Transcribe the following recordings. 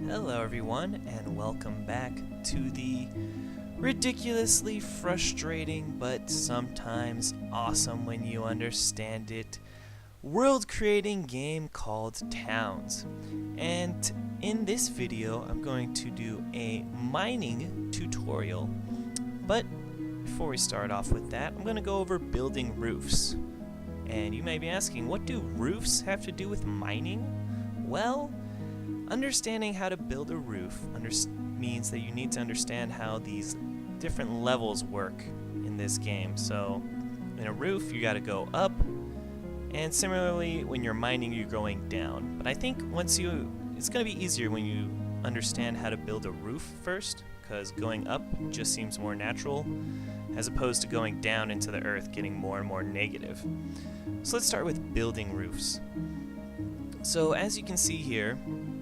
Hello everyone, and welcome back to the ridiculously frustrating but sometimes awesome when you understand it world-creating game called Towns. And in this video I'm going to do a mining tutorial, but before we start off with that, I'm going to go over building roofs. And you may be asking, what do roofs have to do with mining? Well, understanding how to build a roof means that you need to understand how these different levels work in this game. So in a roof you gotta go up, and similarly when you're mining you're going down. But I think it's gonna be easier when you understand how to build a roof first, because going up just seems more natural as opposed to going down into the earth getting more and more negative. So let's start with building roofs. So as you can see here,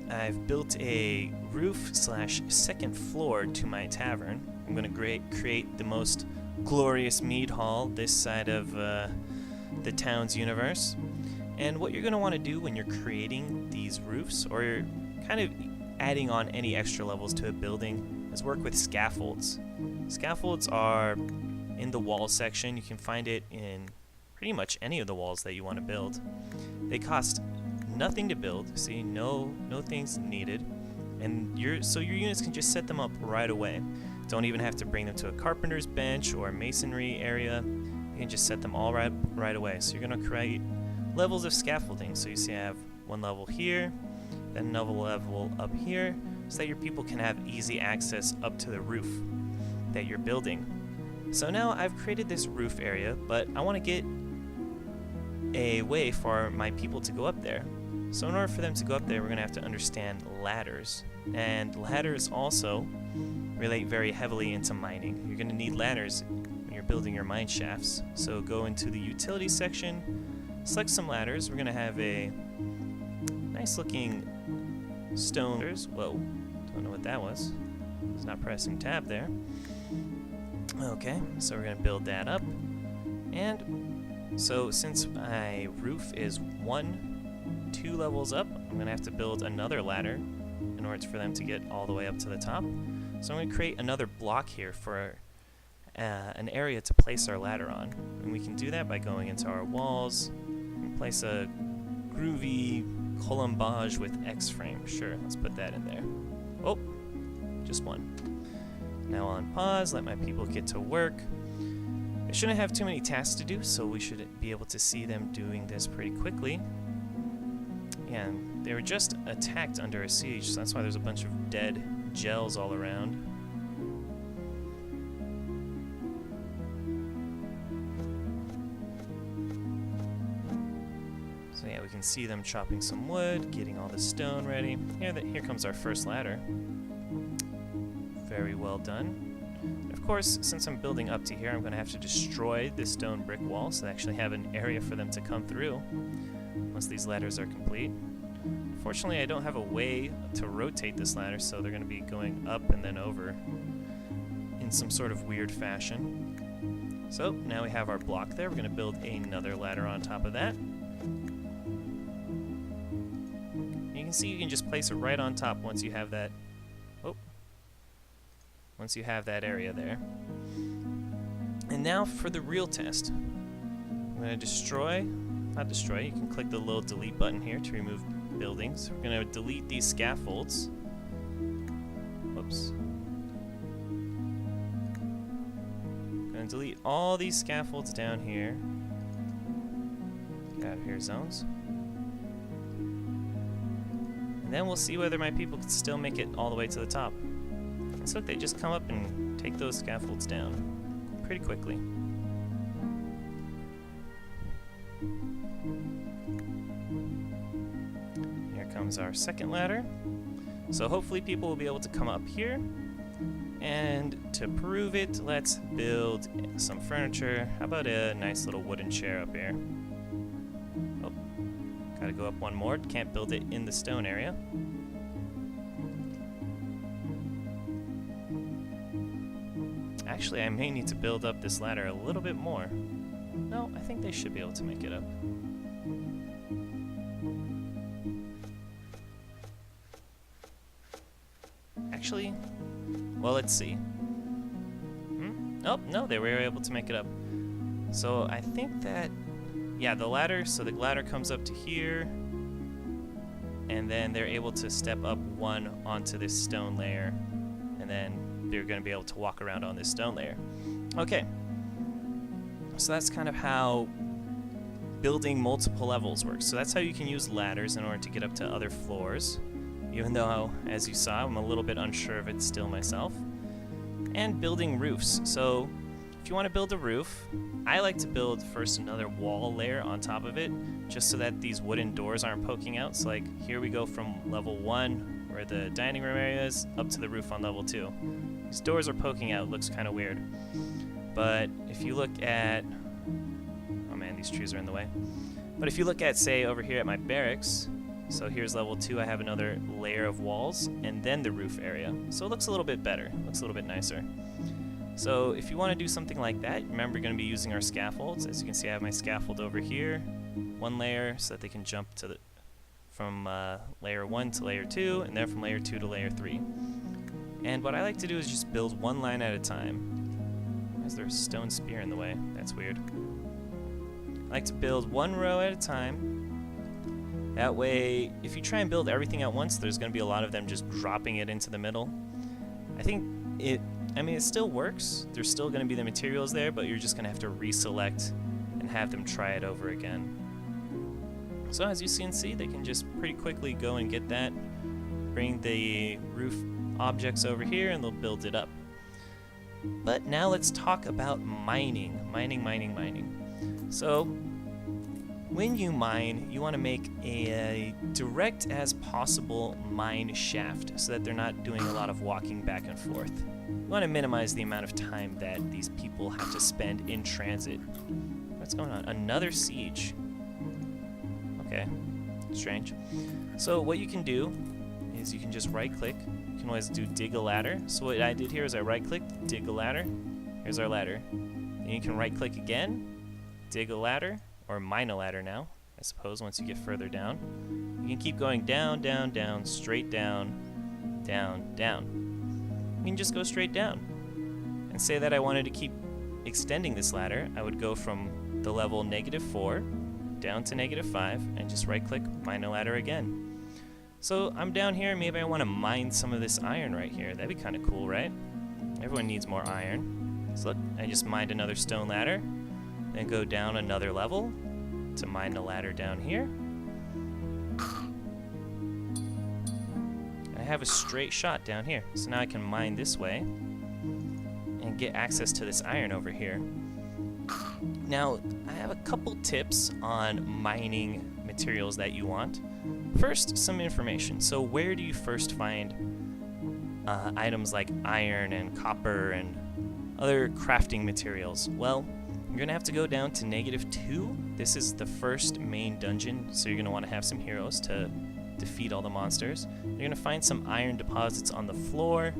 I've built a roof/second floor to my tavern. I'm going to create the most glorious mead hall this side of the town's universe. And what you're going to want to do when you're creating these roofs, or you're kind of adding on any extra levels to a building, is work with scaffolds. Scaffolds are in the wall section. You can find it in pretty much any of the walls that you want to build. They cost nothing to build, see, no things needed, and your units can just set them up right away. Don't even have to bring them to a carpenter's bench or a masonry area. You can just set them all right away. So you're going to create levels of scaffolding. So you see I have one level here, then another level up here, so that your people can have easy access up to the roof that you're building. So now I've created this roof area, but I want to get a way for my people to go up there. So in order for them to go up there, we're going to have to understand ladders. And ladders also relate very heavily into mining. You're going to need ladders when you're building your mine shafts. So go into the utilities section, select some ladders. We're going to have a nice looking stone. Whoa, don't know what that was. It's not pressing tab there. Okay, so we're going to build that up. And so since my roof is 2 levels up, I'm going to have to build another ladder in order for them to get all the way up to the top. So I'm going to create another block here for an area to place our ladder on. And we can do that by going into our walls and place a groovy colombage with X-frame. Sure, let's put that in there. Oh, just one. Now on pause, let my people get to work. They shouldn't have too many tasks to do, so we should be able to see them doing this pretty quickly. And they were just attacked under a siege, so that's why there's a bunch of dead gels all around. So yeah, we can see them chopping some wood, getting all the stone ready. Here comes our first ladder. Very well done. And of course, since I'm building up to here, I'm going to have to destroy this stone brick wall so I actually have an area for them to come through once these ladders are complete. Fortunately, I don't have a way to rotate this ladder, so they're going to be going up and then over in some sort of weird fashion. So now we have our block there. We're going to build another ladder on top of that. You can see you can just place it right on top once you have that. Once you have that area there. And now for the real test. I'm going to not destroy, you can click the little delete button here to remove buildings. We're going to delete these scaffolds. Whoops. I'm going to delete all these scaffolds down here. Get out of here, zones. And then we'll see whether my people can still make it all the way to the top. And so they just come up and take those scaffolds down pretty quickly. Here comes our second ladder. So hopefully people will be able to come up here. And to prove it, let's build some furniture. How about a nice little wooden chair up here? Oh, gotta go up one more. Can't build it in the stone area. Actually, I may need to build up this ladder a little bit more. No, I think they should be able to make it up. actually, well, let's see. Oh, no, they were able to make it up. So I think that, yeah, the ladder, so the ladder comes up to here, and then they're able to step up one onto this stone layer, and then they're going to be able to walk around on this stone layer. Okay, so that's kind of how building multiple levels works. So that's how you can use ladders in order to get up to other floors, even though, as you saw, I'm a little bit unsure of it still myself. And building roofs. So if you want to build a roof, I like to build first another wall layer on top of it, just so that these wooden doors aren't poking out. So like here we go from level 1, where the dining room area is, up to the roof on level 2. These doors are poking out, looks kind of weird. But if you look at, oh man, these trees are in the way. But if you look at, say, over here at my barracks, so here's level 2, I have another layer of walls, and then the roof area. So it looks a little bit better, looks a little bit nicer. So if you want to do something like that, remember you're going to be using our scaffolds. As you can see, I have my scaffold over here, one layer, so that they can jump to from layer 1 to layer 2, and then from layer 2 to layer 3. And what I like to do is just build one line at a time. Why is there a stone spear in the way? That's weird. I like to build one row at a time. That way, if you try and build everything at once, there's going to be a lot of them just dropping it into the middle. I think it still works. There's still going to be the materials there, but you're just going to have to reselect and have them try it over again. So as you can see, they can just pretty quickly go and get that, bring the roof objects over here, and they'll build it up. But now let's talk about mining. Mining. So when you mine, you want to make a direct as possible mine shaft so that they're not doing a lot of walking back and forth. You want to minimize the amount of time that these people have to spend in transit. What's going on? Another siege. Okay, strange. So what you can do is you can just right click. You can always do dig a ladder. So what I did here is I right clicked, dig a ladder. Here's our ladder. Then you can right click again, dig a ladder, or mine a ladder now, I suppose, once you get further down. You can keep going down, straight down. You can just go straight down. And say that I wanted to keep extending this ladder, I would go from the level -4 down to -5 and just right click, mine a ladder again. So I'm down here, maybe I want to mine some of this iron right here. That'd be kind of cool, right? Everyone needs more iron. So look, I just mined another stone ladder, then go down another level to mine the ladder down here. I have a straight shot down here, so now I can mine this way and get access to this iron over here. Now, I have a couple tips on mining materials that you want. First, some information. So where do you first find items like iron and copper and other crafting materials? Well, you're going to have to go down to -2. This is the first main dungeon, so you're going to want to have some heroes to defeat all the monsters. You're going to find some iron deposits on the floor.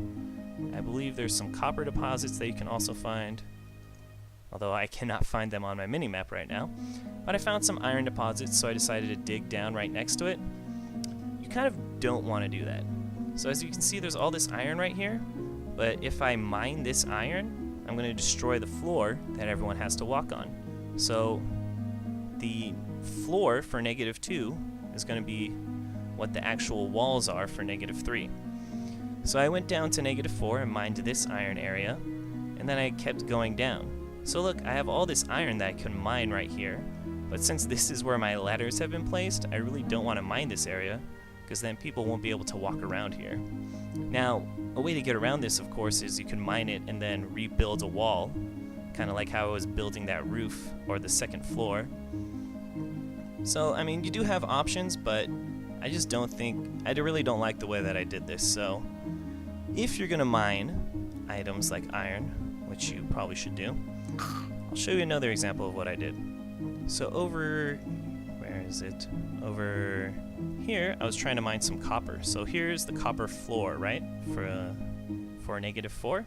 I believe there's some copper deposits that you can also find, although I cannot find them on my minimap right now. But I found some iron deposits, so I decided to dig down right next to it. You kind of don't want to do that. So as you can see, there's all this iron right here, but if I mine this iron, I'm going to destroy the floor that everyone has to walk on. So the floor for -2 is going to be what the actual walls are for -3. So I went down to -4 and mined this iron area, and then I kept going down. So look, I have all this iron that I can mine right here, but since this is where my ladders have been placed, I really don't want to mine this area, because then people won't be able to walk around here. Now, a way to get around this, of course, is you can mine it and then rebuild a wall, kind of like how I was building that roof or the second floor. So, I mean, you do have options, but I just don't think, I really don't like the way that I did this. So, if you're going to mine items like iron, which you probably should do, I'll show you another example of what I did. So over, where is it? Over here, I was trying to mine some copper. So here's the copper floor, right? For -4.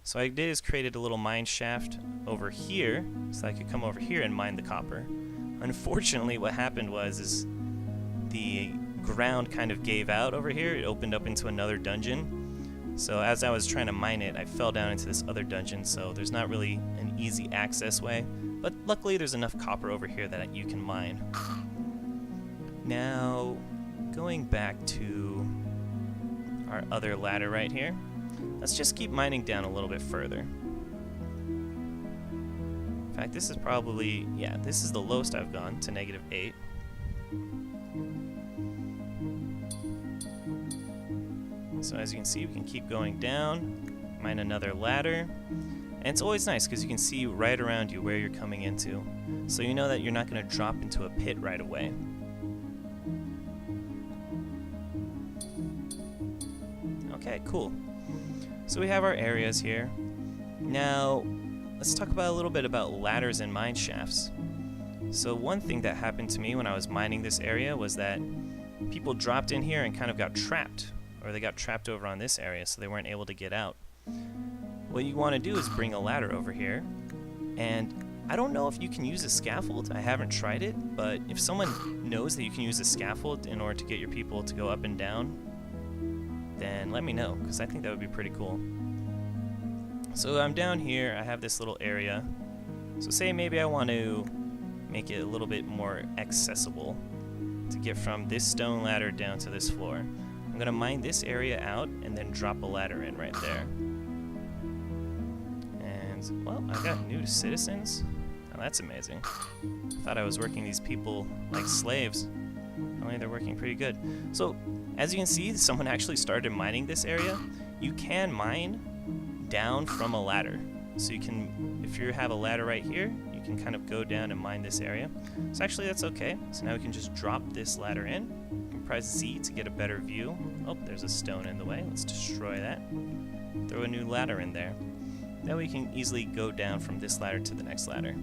So what I did is created a little mine shaft over here, so I could come over here and mine the copper. Unfortunately, what happened was the ground kind of gave out over here. It opened up into another dungeon. So as I was trying to mine it, I fell down into this other dungeon, so there's not really an easy access way. But luckily there's enough copper over here that you can mine. Now, going back to our other ladder right here, let's just keep mining down a little bit further. In fact, this is probably, yeah, this is the lowest I've gone, to -8. So as you can see, we can keep going down, mine another ladder, and it's always nice because you can see right around you where you're coming into, so you know that you're not going to drop into a pit right away. Okay, cool. So we have our areas here. Now, let's talk about a little bit about ladders and mine shafts. So one thing that happened to me when I was mining this area was that people dropped in here and kind of got trapped, or they got trapped over on this area, so they weren't able to get out. What you want to do is bring a ladder over here, and I don't know if you can use a scaffold. I haven't tried it, but if someone knows that you can use a scaffold in order to get your people to go up and down, then let me know, because I think that would be pretty cool. So I'm down here, I have this little area. So say maybe I want to make it a little bit more accessible to get from this stone ladder down to this floor. I'm going to mine this area out and then drop a ladder in right there. And, well, I got new citizens. Oh, that's amazing. I thought I was working these people like slaves. Only they're working pretty good. So, as you can see, someone actually started mining this area. You can mine down from a ladder. So you can, if you have a ladder right here, you can kind of go down and mine this area. So actually that's okay. So now we can just drop this ladder in. You can press Z to get a better view. Oh, there's a stone in the way. Let's destroy that. Throw a new ladder in there. Now we can easily go down from this ladder to the next ladder.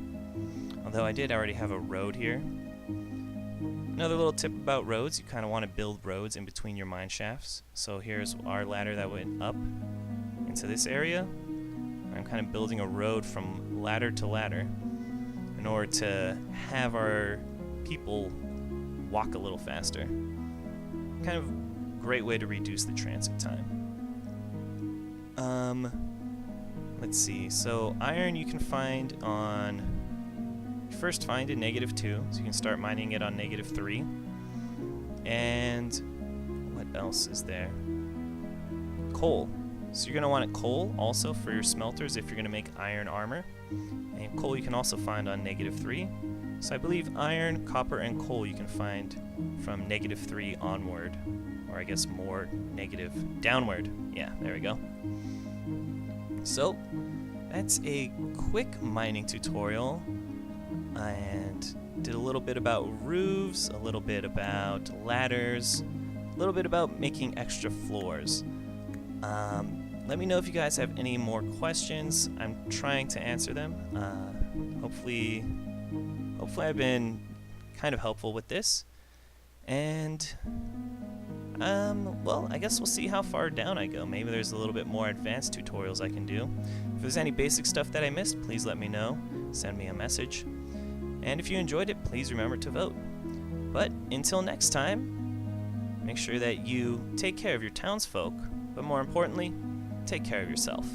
Although I did already have a road here. Another little tip about roads, you kind of want to build roads in between your mine shafts. So here's our ladder that went up into this area. I'm kind of building a road from ladder to ladder in order to have our people walk a little faster. Kind of great way to reduce the transit time. Let's see, so iron you can find on, first find in -2, so you can start mining it on -3. And what else is there? Coal. So you're going to want coal also for your smelters if you're going to make iron armor. And coal you can also find on -3. So I believe iron, copper, and coal you can find from -3 onward. Or I guess more negative downward. Yeah, there we go. So that's a quick mining tutorial. And did a little bit about roofs, a little bit about ladders, a little bit about making extra floors. Let me know if you guys have any more questions. I'm trying to answer them. Hopefully I've been kind of helpful with this. And, well, I guess we'll see how far down I go. Maybe there's a little bit more advanced tutorials I can do. If there's any basic stuff that I missed, please let me know. Send me a message. And if you enjoyed it, please remember to vote. But until next time, make sure that you take care of your townsfolk, but more importantly, take care of yourself.